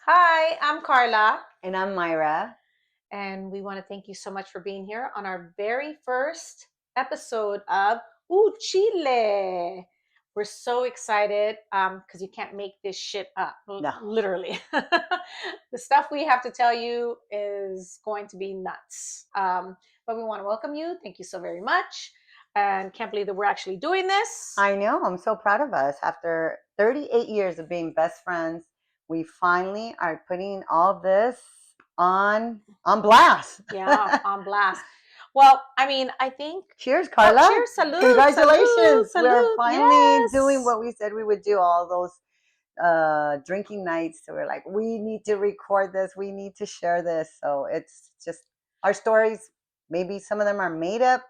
Hi, I'm Carla, And I'm Myra. and we want to thank you so much for being here on our very first episode of Chile. We're so excited because you can't make this shit up, No. literally. The stuff we have to tell you is going to be nuts. But we want to welcome you. Thank you so very much. And can't believe that we're actually doing this. I know. I'm so proud of us. After 38 years of being best friends, we finally are putting all this on blast. Yeah, on blast. Well, I mean, I think. Cheers, Carla. Oh, cheers, salud, Congratulations. salud, We're salud. finally doing what we said we would do, all those drinking nights. So we're like, we need to record this. We need to share this. So it's just our stories. Maybe some of them are made up.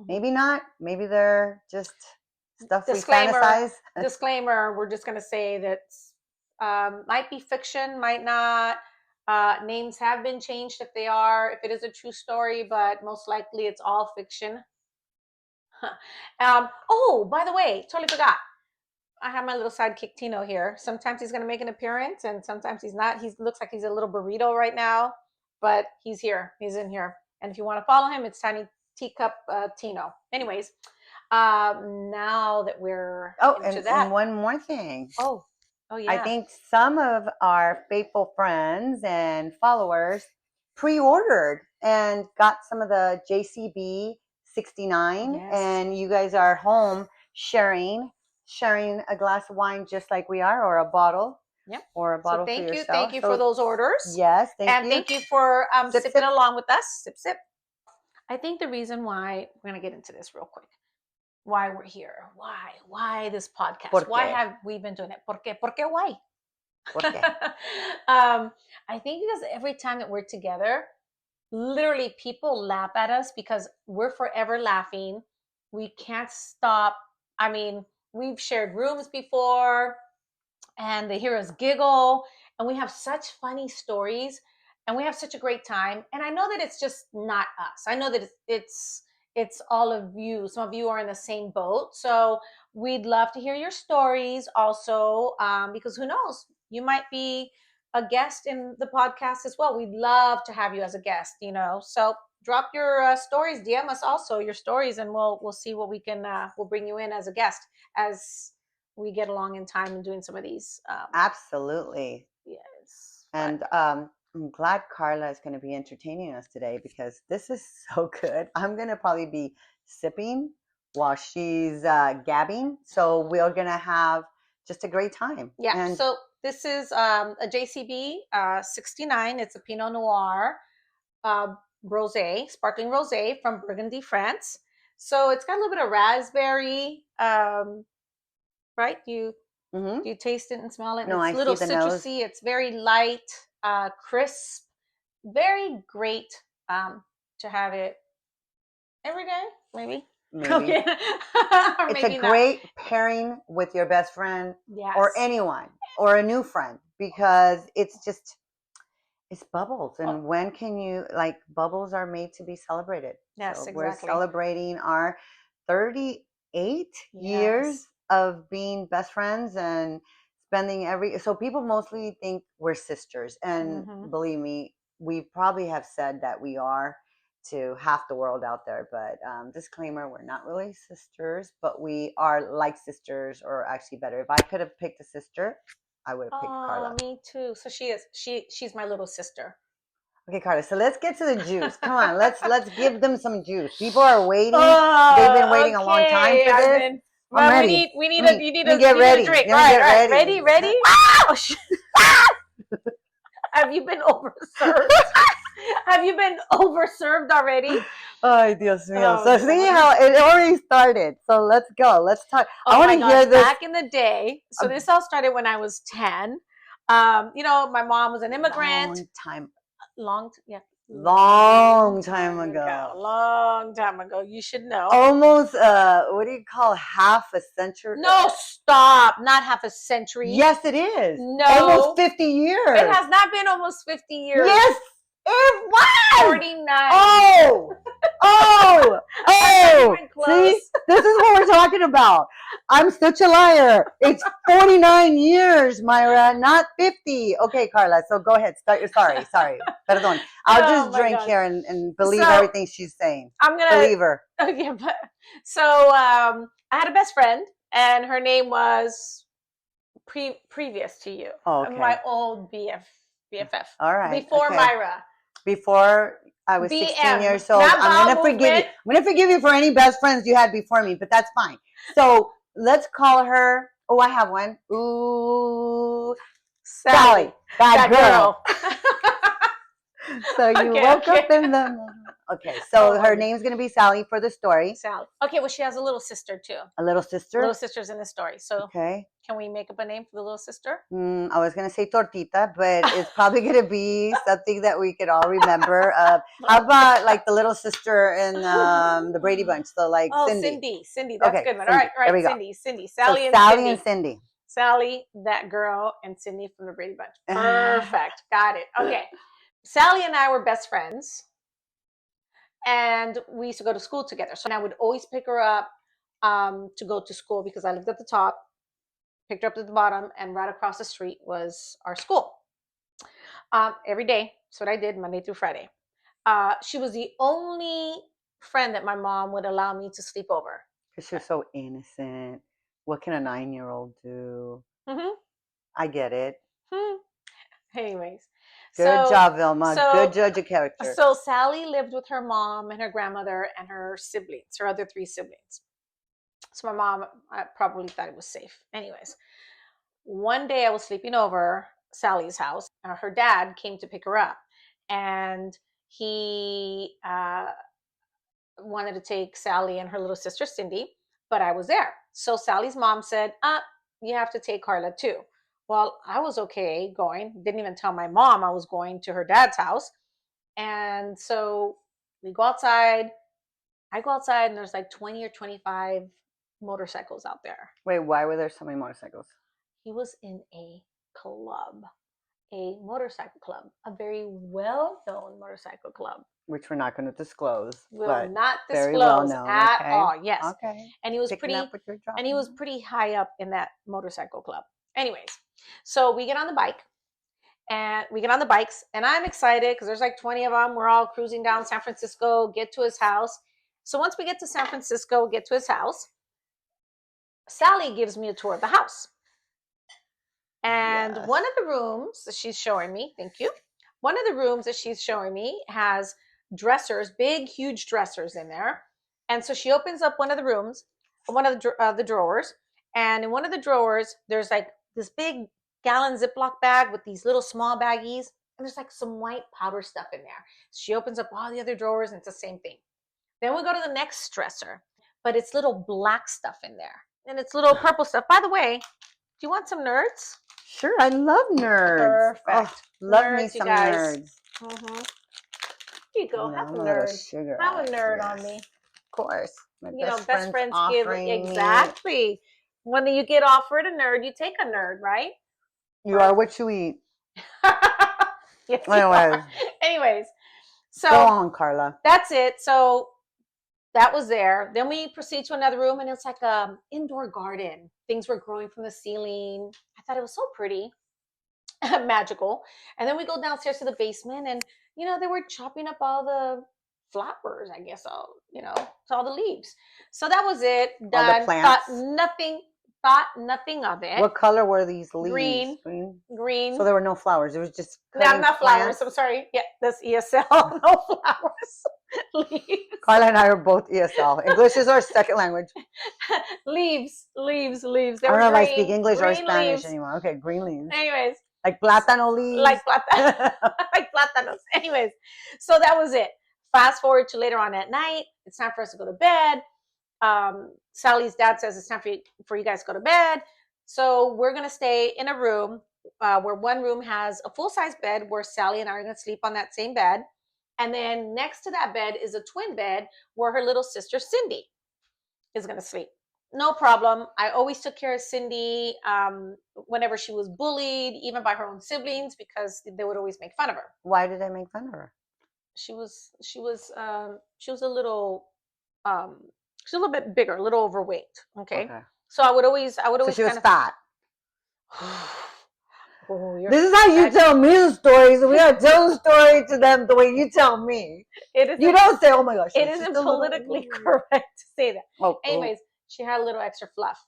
Maybe not. Maybe they're just stuff Disclaimer, we fantasize. Disclaimer, we're just going to say that might be fiction, might not. Names have been changed if they are, if it is a true story, but most likely it's all fiction. Oh, by the way, totally forgot. I have my little sidekick Tino here. Sometimes he's going to make an appearance and sometimes he's not. He looks like he's a little burrito right now, but he's here. He's in here. And if you want to follow him, it's Tiny Teacup Tino. Anyways, now that we're into that. And one more thing. Oh, yeah. I think some of our faithful friends and followers pre-ordered and got some of the JCB 69, Yes. and you guys are home sharing a glass of wine just like we are, or a bottle. Yep. Or a bottle for yourself. Thank you for those orders. Yes, thank you. And thank you for Sip, sipping sip. along with us. Sip, sip. I think the reason why, we're going to get into this real quick, why we're here, why this podcast, why have we been doing it? ¿Por qué? Why? ¿Por qué? I think because every time that we're together, literally people laugh at us because we're forever laughing. We can't stop. I mean, we've shared rooms before and they hear us giggle and we have such funny stories and we have such a great time. And I know that it's just not us. I know that it's all of you. Some of you are in the same boat. So we'd love to hear your stories also, because who knows, you might be a guest in the podcast as well. We'd love to have you as a guest, so drop your stories, DM us also your stories, and we'll see what we can, we'll bring you in as a guest as we get along in time and doing some of these. Absolutely. Yes. And I'm glad Carla is going to be entertaining us today because this is so good. I'm going to probably be sipping while she's gabbing. So we're going to have just a great time. Yeah. And so this is a JCB 69. It's a Pinot Noir rosé, sparkling rosé from Burgundy, France. So it's got a little bit of raspberry, right? You taste it and smell it. No, it's I little see the citrusy. nose. It's very light, crisp, very great to have it every day, maybe. Okay. It's a great pairing with your best friend. Yes. Or anyone or a new friend, because it's bubbles. And when can you, bubbles are made to be celebrated. Yes, so exactly. We're celebrating our 38 years of being best friends and spending so people mostly think we're sisters. And believe me, we probably have said that we are to half the world out there, but disclaimer, we're not really sisters, but we are like sisters, or actually better. If I could have picked a sister, I would have picked Carla. Me too. So she's my little sister. Okay, Carla, so let's get to the juice. Come on, let's give them some juice. People are waiting. They've been waiting a long time for this. I'm ready. You need a drink. Right. Ready? Oh, have you been overserved? Have you been overserved already? Ay, Dios mío. So see how it already started. So let's go. Let's talk. I want to hear this. Back in the day. So this all started when I was 10. My mom was an immigrant. Long time ago. You should know. Almost, what do you call half a century? No, stop. Not half a century. Yes, it is. No. Almost 50 years. It has not been almost 50 years. Yes, What? 49. Oh! See? This is what we're talking about. I'm such a liar. It's 49 years, Myra, not 50. Okay, Carla, so go ahead. Start your sorry. Perdón. I'll just drink here and believe everything she's saying. I'm going to believe her. Okay, so I had a best friend, and her name was previous to you. Okay. My old BFF. All right. Before Myra. Before I was BM, 16 years old. I'm going to forgive you. I'm going to forgive you for any best friends you had before me, but that's fine. So let's call her. Oh, I have one. Ooh, Sally. That girl. So you woke up in the... Okay, so her name's going to be Sally for the story. Sally. Okay, well, she has a little sister, too. A little sister? Little sister's in the story. So can we make up a name for the little sister? I was going to say Tortita, but it's probably going to be something that we could all remember. How about like the little sister in the Brady Bunch? So like Cindy. Cindy, that's a good one. Cindy. All right, Cindy. Sally and Cindy. Sally, that girl, and Cindy from the Brady Bunch. Perfect. Got it. Okay. Sally and I were best friends, and we used to go to school together. So I would always pick her up to go to school because I lived at the top, picked her up at the bottom, and right across the street was our school. Every day. That's what I did, Monday through Friday. She was the only friend that my mom would allow me to sleep over. Because she was so innocent. What can a 9-year-old do? I get it. Anyways. Good job, Vilma. Good judge of character. So Sally lived with her mom and her grandmother and her siblings, her other 3 siblings. So my mom probably thought it was safe. Anyways, one day I was sleeping over Sally's house. Her dad came to pick her up, and he wanted to take Sally and her little sister Cindy, but I was there. So Sally's mom said, you have to take Carla too. Well, I was okay going. Didn't even tell my mom I was going to her dad's house. And so we go outside. I go outside, and there's like 20 or 25 motorcycles out there. Wait, why were there so many motorcycles? He was in a club, a motorcycle club, a very well-known motorcycle club. Which we're not going to disclose. Will not disclose at all. Yes. Okay. And he was pretty high up in that motorcycle club. Anyways, so we get on the bikes, and I'm excited because there's like 20 of them. We're all cruising down San Francisco, get to his house. So once we get to San Francisco, get to his house, Sally gives me a tour of the house. And one of the rooms that she's showing me, thank you. One of the rooms that she's showing me has dressers, big, huge dressers in there. And so she opens up one of the rooms, one of the drawers. And in one of the drawers, there's like this big gallon Ziploc bag with these little small baggies. And there's like some white powder stuff in there. She opens up all the other drawers, and it's the same thing. Then we go to the next dresser, but it's little black stuff in there. And it's little purple stuff. By the way, do you want some nerds? Sure, I love nerds. Perfect. Love nerds, me some nerds. Here you go. Have a nerd. Have a nerd on me. Of course. Best friends give exactly. When you get offered a nerd, you take a nerd, right? You are what you eat. Yes, anyways, so go on, Carla. That's it. So that was there. Then we proceed to another room, and it's like an indoor garden. Things were growing from the ceiling. I thought it was so pretty, magical. And then we go downstairs to the basement, and they were chopping up all the flowers, I guess, all the leaves. So that was it. Done. All the plants. Thought nothing of it. What color were these leaves? Green. So there were no flowers. It was just not flowers. I'm sorry. Yeah, that's ESL. No flowers. Leaves. Carla and I are both ESL. English is our second language. Leaves. I don't know if I speak English or Spanish anymore. Okay, green leaves. Anyways. Like plátano leaves. Like plátanos. Anyways, so that was it. Fast forward to later on at night. It's time for us to go to bed. Sally's dad says it's time for you guys to go to bed. So we're going to stay in a room where one room has a full-size bed where Sally and I are going to sleep on that same bed. And then next to that bed is a twin bed where her little sister Cindy is going to sleep. No problem. I always took care of Cindy whenever she was bullied, even by her own siblings, because they would always make fun of her. Why did they make fun of her? she was a little she's a little bit bigger, a little overweight. Okay. Okay. So I would always So she was kind of fat. oh, you're This is how you tell me the story, so we gotta tell the story to them the way you tell me. You don't say, "Oh my gosh," it isn't politically correct to say that. Oh, anyways, she had a little extra fluff.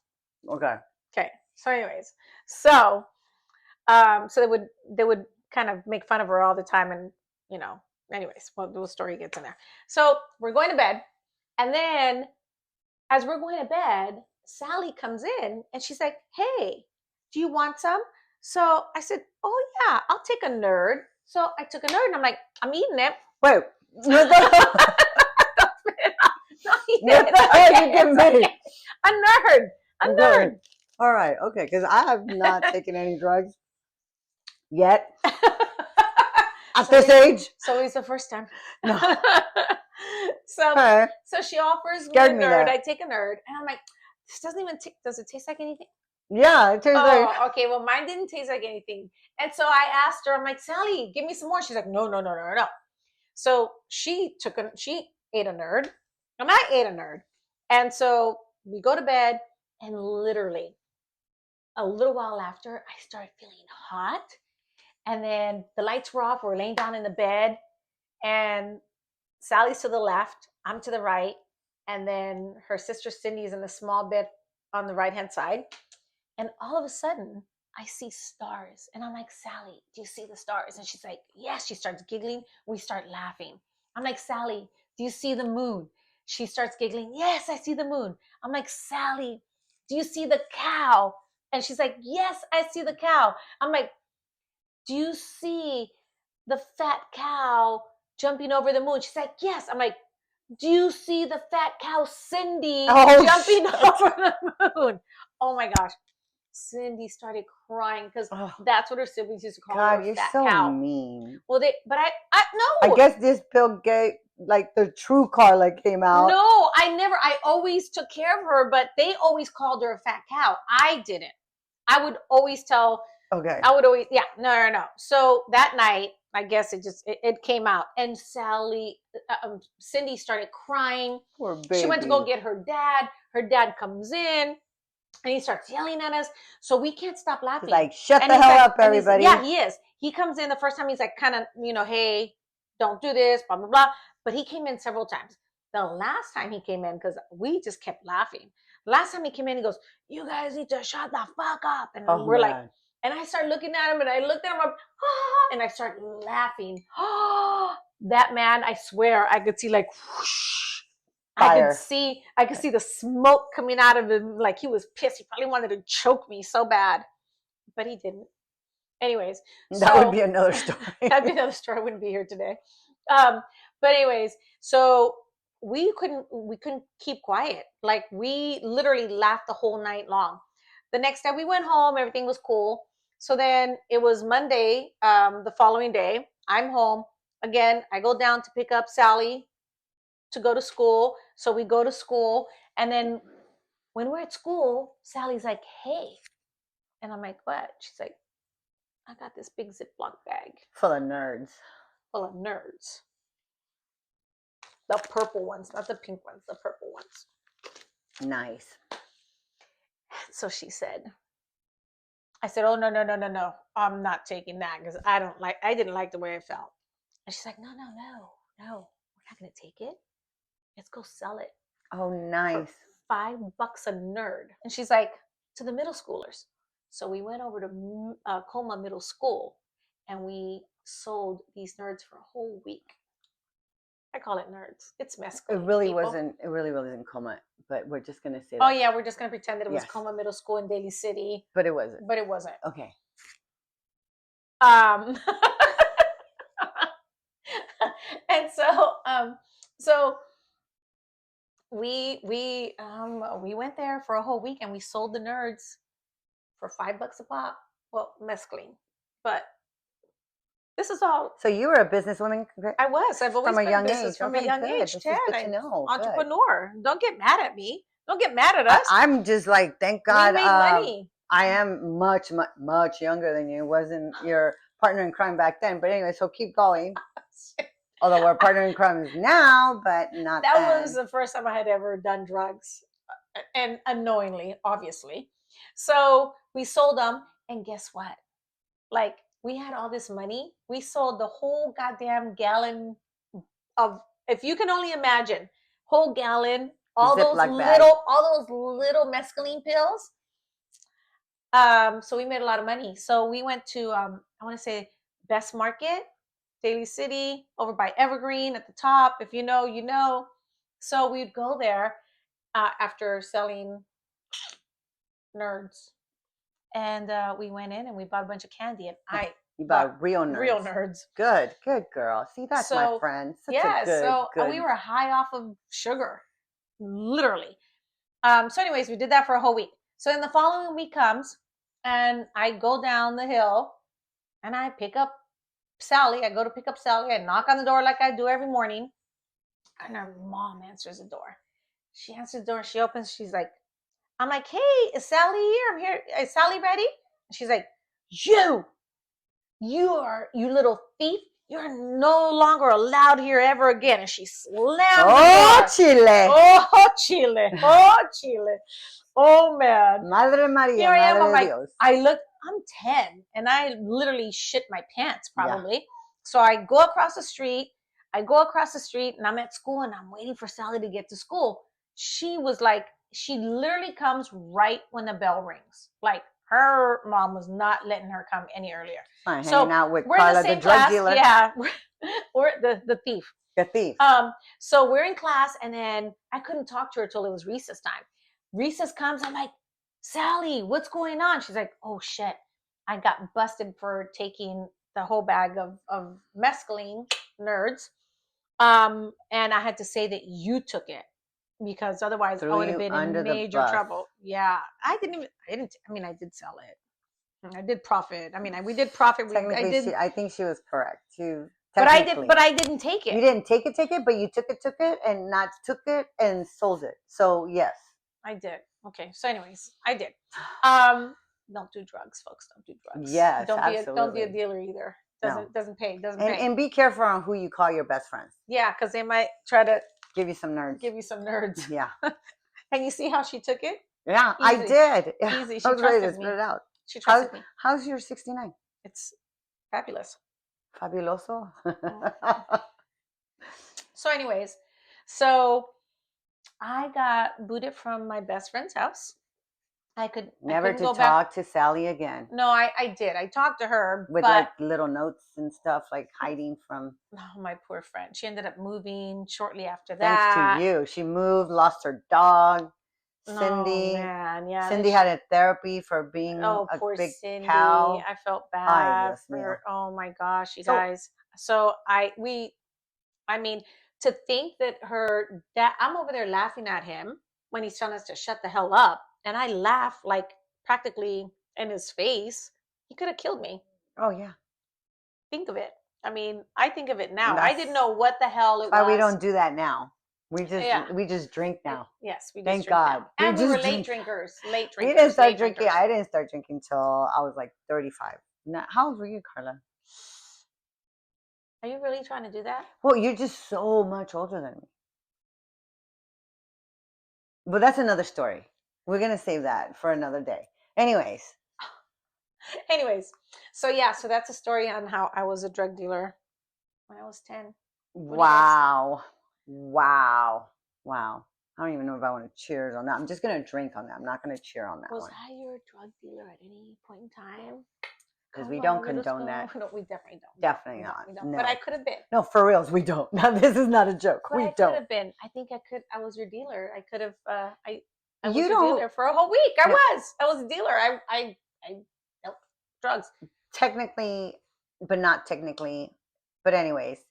Okay. Okay. So anyways, so so they would kind of make fun of her all the time, and anyways, well, the story gets in there. So we're going to bed, and then as we're going to bed, Sally comes in and she's like, "Hey, do you want some?" So I said, "Oh yeah, I'll take a nerd." So I took a nerd, and I'm like, "I'm eating it." Wait. What the hell you giving me? A nerd. A nerd. All right. Okay. Because I have not taken any drugs yet. At this age. So it's the first time. No. So she offers me a nerd. I take a nerd, and I'm like, this doesn't even does it taste like anything? Yeah, it tastes like. Okay. Well, mine didn't taste like anything, and so I asked her. I'm like, Sally, give me some more. She's like, no. So she ate a nerd, and I ate a nerd, and so we go to bed, and literally a little while after, I started feeling hot, and then the lights were off. We're laying down in the bed, and Sally's to the left, I'm to the right, and then her sister Cindy's in the small bed on the right-hand side. And all of a sudden, I see stars. And I'm like, Sally, do you see the stars? And she's like, yes. She starts giggling. We start laughing. I'm like, Sally, do you see the moon? She starts giggling. Yes, I see the moon. I'm like, Sally, do you see the cow? And she's like, yes, I see the cow. I'm like, do you see the fat cow jumping over the moon? She's like, yes. I'm like, do you see the fat cow Cindy jumping over the moon? Oh my gosh. Cindy started crying because that's what her siblings used to call her. God, you're fat so cow. mean. Well, but I no. I guess this pill gave like the true Carla came out. No, I always took care of her, but they always called her a fat cow. I didn't. I would always tell. Okay. I would always, yeah, no. So that night, I guess it came out, and Cindy started crying. Poor baby. She went to go get her dad. Her dad comes in, and he starts yelling at us. So we can't stop laughing. He's like, shut the hell up, everybody. Yeah, he is. He comes in the first time. He's like, kind of, hey, don't do this, blah blah blah. But he came in several times. The last time he came in, because we just kept laughing. Last time he came in, he goes, "You guys need to shut the fuck up," and we're like. And I started looking at him, and I looked at him, and I started laughing. That man, I swear, I could see like whoosh. Fire. I could see the smoke coming out of him, like he was pissed. He probably wanted to choke me so bad, but he didn't. Anyways, that would be another story. That'd be another story. I wouldn't be here today. But anyways, so we couldn't keep quiet. Like we literally laughed the whole night long. The next day we went home, everything was cool. So then it was Monday, the following day. I'm home. Again, I go down to pick up Sally to go to school. So we go to school. And then when we're at school, Sally's like, hey. And I'm like, what? She's like, I got this big Ziploc bag. Full of nerds. Full of nerds. The purple ones, not the pink ones, the purple ones. Nice. So she said, I said, oh, no. I'm not taking that because I didn't like the way it felt. And she's like, no. We're not going to take it. Let's go sell it. Oh, nice. For $5 a nerd. And she's like, to the middle schoolers. So we went over to Coma Middle School and we sold these nerds for a whole week. I call it nerds. It's mescaline. It really wasn't Coma, but we're just going to say that. Oh, yeah, we're just going to pretend that it was Coma Middle School in Daly City. But it wasn't. Okay. And so we went there for a whole week and we sold the nerds for $5 a pop. Well, mescaline. But this is all. So you were a businesswoman? I was. I've always been a business from a young age. Good to know. Entrepreneur. Don't get mad at me. Don't get mad at us. I'm just like, thank God. We made money. I am much younger than you. Wasn't your partner in crime back then. But anyway, so keep going. Although we're partner in crimes now, but not That then. was the first time I had ever done drugs, and unknowingly, obviously. So we sold them, and guess what? Like, we had all this money. We sold the whole goddamn gallon of, if you can only imagine, whole gallon, Ziploc bag. all those little mescaline pills. So we made a lot of money. So we went to, I want to say, Best Market, Daly City, over by Evergreen at the top. If you know, you know. So we'd go there after selling nerds, and we went in and we bought a bunch of candy, and I You bought real nerds. Real nerds. Good girl. See, that's my friend. Such a good. We were high off of sugar, literally. So anyways, we did that for a whole week. So then the following week comes, and I go down the hill, and I pick up Sally. I go to pick up Sally. I knock on the door like I do every morning, and her mom answers the door. She answers the door. She opens. She's like, I'm like, hey, is Sally here? I'm here. Is Sally ready? And she's like, you little thief. You're no longer allowed here ever again. And she slammed the door. Chile. Oh, Chile. Oh, Chile. Oh, man. Madre Maria, here I am. Madre I'm like, Dios. I'm 10, and I literally shit my pants probably. Yeah. So I go across the street. And I'm at school, and I'm waiting for Sally to get to school. She literally comes right when the bell rings. Like, her mom was not letting her come any earlier. Fine, so hanging out with Carla, the drug dealer. Yeah, we're the thief. The thief. So we're in class, and then I couldn't talk to her till it was recess time. Recess comes, I'm like, Sally, what's going on? She's like, oh shit, I got busted for taking the whole bag of mescaline, nerds. And I had to say that you took it, because otherwise I would have been in major trouble. Yeah, I did sell it. I did profit. We did profit. Technically, I think she was correct. But I didn't take it. You didn't take it, but you took it, and not took it and sold it. So yes, I did. Okay. So anyways, I did. Don't do drugs, folks. Don't do drugs. Yes, don't be a dealer either. Doesn't pay. And be careful on who you call your best friends. Yeah, because they might try to give you some nerds. Yeah. And you see how she took it? Yeah, easy. I did. Easy. She trusted me. Spit it out. She trusted me. How's your 69? It's fabulous. Fabuloso. So anyways, I got booted from my best friend's house. Never to talk to Sally again. No, I did. I talked to her with like little notes and stuff, like hiding from. Oh, my poor friend. She ended up moving shortly after that. Thanks to you. She moved, lost her dog. Cindy. Oh, man, yeah. Cindy had a therapy for being a big Cindy. cow. I felt bad for her. Oh my gosh, you guys. So to think that her dad, I'm over there laughing at him when he's telling us to shut the hell up. And I laugh like practically in his face. He could have killed me. Oh, yeah. Think of it. I think of it now. I didn't know what the hell it was. Why we don't do that now. We just drink now. Yes, we just Thank God. Now. And we were late drinkers. We didn't start drinking. I didn't start drinking till I was like 35. Now, how old were you, Carla? Are you really trying to do that? Well, you're just so much older than me. But that's another story. We're going to save that for another day. Anyways. So that's a story on how I was a drug dealer when I was 10. Wow. I don't even know if I want to cheers on that. I'm just going to drink on that. I'm not going to cheer on that one. Was I your drug dealer at any point in time? Because we don't condone that. No, we definitely don't. Definitely not. No. But I could have been. No, for reals, we don't. Now, this is not a joke. But we don't. Could have been. I think I could. I was your dealer. I could have. I was your dealer for a whole week. I was a dealer. I helped drugs. Technically, but not technically. But anyways,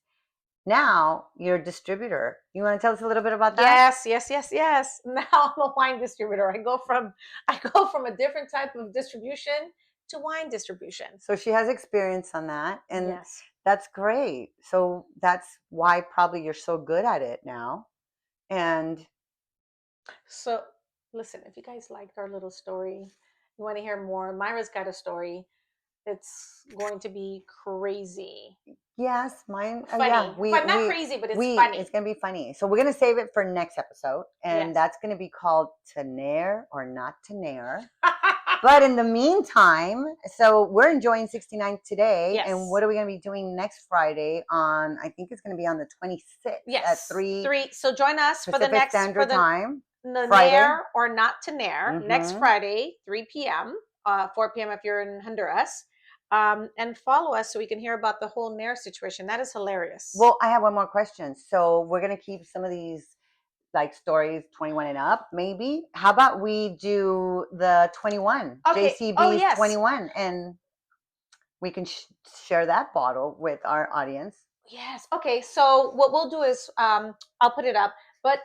now you're a distributor. You want to tell us a little bit about that? Yes. Now I'm a wine distributor. I go from a different type of distribution to wine distribution. So she has experience on that, and that's great. So that's why probably you're so good at it now. And so listen, if you guys liked our little story, you want to hear more, Myra's got a story. It's going to be crazy. Yes, mine. Funny. Yeah, Not crazy, but it's funny. It's gonna be funny. So we're gonna save it for next episode, and Yes. that's gonna be called Tener or Not Tener. But in the meantime, so we're enjoying 69 today, Yes. and what are we gonna be doing next Friday? On I think it's gonna be on the 26th Yes. at 3 So join us Pacific for the next Standard Time. the Friday. Nair or Not to Nair next Friday, 3 p.m., 4 p.m. if you're in Honduras. And follow us so we can hear about the whole Nair situation. That is hilarious. Well, I have one more question. So we're gonna keep some of these like stories 21 and up, maybe. How about we do the 21, Okay. JCB's yes. 21, and we can share that bottle with our audience. Yes. Okay. So what we'll do is I'll put it up, but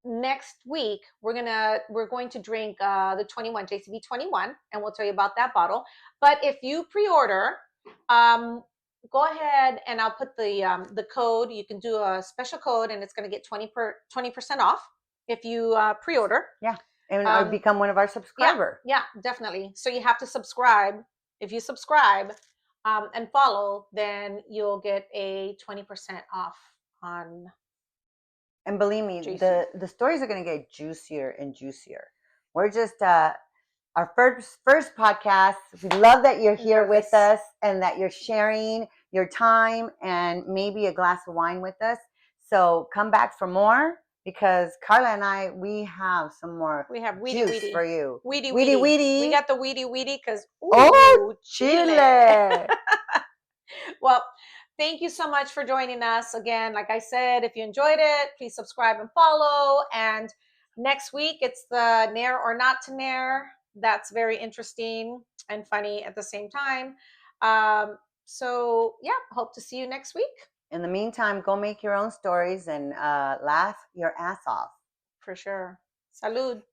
next week we're going to drink the 21 JCB 21, and we'll tell you about that bottle. But if you pre-order, go ahead and I'll put the code. You can do a special code, and it's going to get 20% off if you pre-order. Yeah, and become one of our subscribers. Yeah, definitely. So you have to subscribe. If you subscribe and follow, then you'll get a 20% off on. And believe me, juicy. the stories are going to get juicier and juicier. We're just our first podcast. We love that you're here with us and that you're sharing your time and maybe a glass of wine with us. So come back for more, because Carla and I, we have some more. We have weedy juice weedy for you. Weedy. We got the weedy because Chile. Well, thank you so much for joining us again. Like I said, if you enjoyed it, please subscribe and follow. And next week it's the Nair or Not to Nair. That's very interesting and funny at the same time. So yeah, hope to see you next week. In the meantime, go make your own stories and laugh your ass off. For sure. Salud.